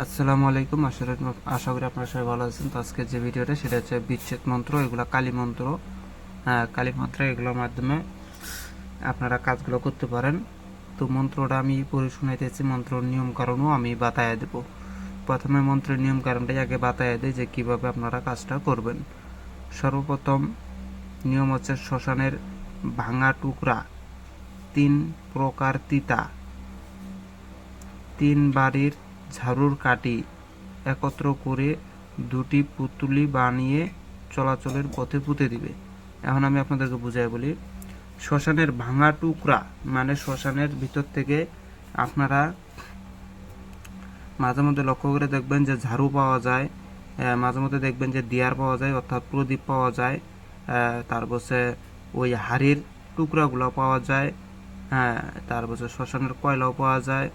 আসসালামু আলাইকুম। আশা করি আপনারা সবাই ভালো আছেন। তো আজকে যে ভিডিওটা সেটা হচ্ছে বিচ্ছেদ মন্ত্র, এগুলো কালী মন্ত্র। কালী মন্ত্র এগুলোর মাধ্যমে আপনারা কাজগুলো করতে পারেন। তো মন্ত্রটা আমি পড়ে শোনাইতেছি, মন্ত্রর নিয়ম কারণও আমি বাতায় দেব। প্রথমে মন্ত্রের নিয়ম কারণটাই আগে বাতায় দেয় যে কিভাবে আপনারা কাজটা করবেন। সর্বপ্রথম নিয়ম হচ্ছে শ্মশানের ভাঙা টুকরা 3 প্রকার তিতা, 3 বাড়ির ঝাড়ুর কাঠি একত্র করে 2টি পুঁটুলি বানিয়ে চলাচলের পথে পুঁতে দিবে। এখন আমি আপনাদেরকে বুঝাই বলি। শ্মশানের ভাঙা টুকরা মানে শ্মশানের ভিতর থেকে আপনারা মাঝে মধ্যে লক্ষ্য করে দেখবেন যে ঝাড়ু পাওয়া যায়, মাঝে মধ্যে দেখবেন যে দিয়ার পাওয়া যায় অর্থাৎ প্রদীপ পাওয়া যায়, তারপর ওই হাড়ির টুকরাগুলো পাওয়া যায়, হ্যাঁ, তারপর শ্মশানের কয়লাও পাওয়া যায়,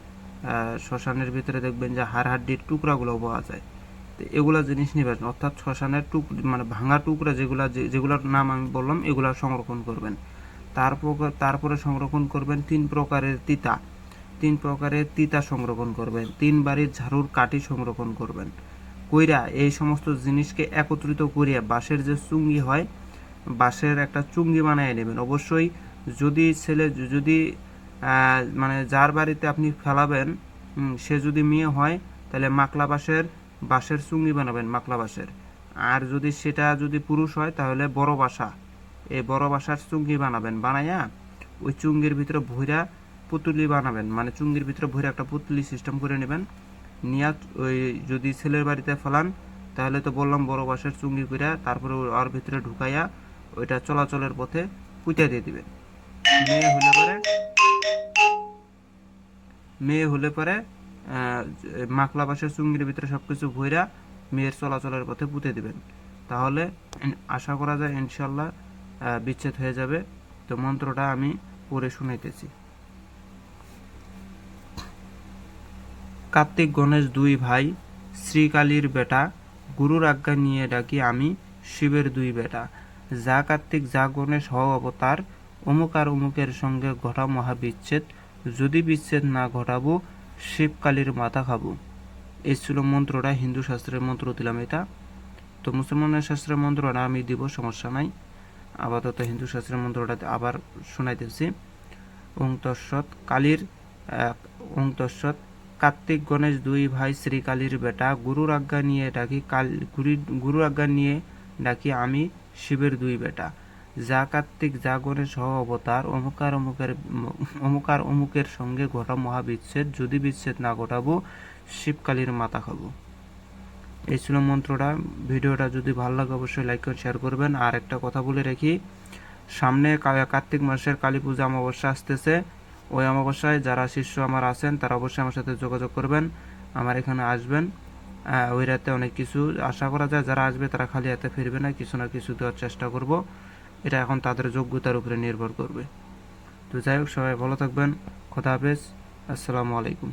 শ্মশানের ভিতরে দেখবেন যে হাড়হাড্ডির টুকরাগুলোও পাওয়া যায়। তো এগুলা জিনিস নেবেন, অর্থাৎ শ্মশানের মানে ভাঙা টুকরা যেগুলোর নাম আমি বললাম এগুলা সংরক্ষণ করবেন। তারপরে সংরক্ষণ করবেন 3 প্রকারের তিতা, 3 প্রকারের তিতা সংরক্ষণ করবেন, 3 বাড়ির ঝাড়ুর কাঠি সংরক্ষণ করবেন। কইরা এই সমস্ত জিনিসকে একত্রিত করিয়া বাঁশের যে চুঙ্গি হয়, বাঁশের একটা চুঙ্গি বানিয়ে নেবেন। অবশ্যই যদি মানে যার বাড়িতে আপনি ফেলাবেন সে যদি মেয়ে হয় তাহলে বাঁশের চুঙ্গি বানাবেন, মাকলা বাঁশের। আর যদি পুরুষ হয় তাহলে বড় বাসা, এই বড় বাসার চুঙ্গি বানাবেন। বানাইয়া ওই চুঙ্গির ভিতরে ভইরা পুতুলি বানাবেন, মানে চুঙ্গির ভিতরে ভইরা একটা পুতুলি সিস্টেম করে নেবেন। নিয়া ওই যদি ছেলের বাড়িতে ফেলান তাহলে তো বললাম বড় বাঁশের চুঙ্গি কইরা তারপরে ওর ভিতরে ঢুকাইয়া ওইটা চলাচলের পথে পুঁতে দিয়ে দিবেন। মেয়ে হলে পরে মেয়ে হলে পরে মাকলা বাঁশের চুঙ্গির ভিতরে সবকিছু ভইরা মেয়ের চলাচলের পথে পুঁতে দিবেন। তাহলে আশা করা যায় ইনশাল্লাহ বিচ্ছেদ হয়ে যাবে। তো মন্ত্রটা আমি পড়ে শুনাইতেছি। কার্তিক গণেশ 2 ভাই, শ্রীকালীর বেটা, গুরুর আজ্ঞা নিয়ে ডাকি আমি শিবের 2 বেটা। যা কার্তিক যা গণেশ হও অবতার, অমুক আর অমুকের সঙ্গে ঘটা মহাবিচ্ছেদ, যদি বিচ্ছেদ না ঘটাবো শিবকালীর মাথা খাবো। এই ছিল মন্ত্রটা, হিন্দু শাস্ত্রের মন্ত্র দিলাম এটা। তো মুসলমানের শাস্ত্রের মন্ত্রটা আমি দিব, সমস্যা নাই। আপাতত হিন্দু শাস্ত্রের মন্ত্রটা আবার শোনাইতেছি। ওং তৎসৎ কালীর ওং তৎসৎ কার্তিক গণেশ 2 ভাই, শ্রীকালীর বেটা, গুরুর আজ্ঞা নিয়ে ডাকি আমি শিবের 2 বেটা। যা কার্তিক যা গণেশ হও অবতার, অমুকার অমুকের সঙ্গে ঘটা মহাবিচ্ছেদ, যদি বিচ্ছেদ না ঘটাবো শিবকালীর মাথা খাবো। এই ছিল মন্ত্রটা। ভিডিওটা যদি ভালো লাগে অবশ্যই লাইক করে শেয়ার করবেন। আর একটা কথা বলে রাখি, সামনে কার্তিক মাসের কালী পূজা অমাবস্যা আসতেছে। ওই অমাবস্যায় যারা শিষ্য আমার আছেন তারা অবশ্যই আমার সাথে যোগাযোগ করবেন, আমার এখানে আসবেন। ওই রাতে অনেক কিছু আশা করা যায়, যারা আসবে তারা খালি হাতে ফিরবে না, কিছু না কিছু দেওয়ার চেষ্টা করব। এটা এখন তাদের যোগ্যতার উপরে নির্ভর করবে। তো যাই হোক, সবাই ভালো থাকবেন। খোদা হাফেজ। আসসালামু আলাইকুম।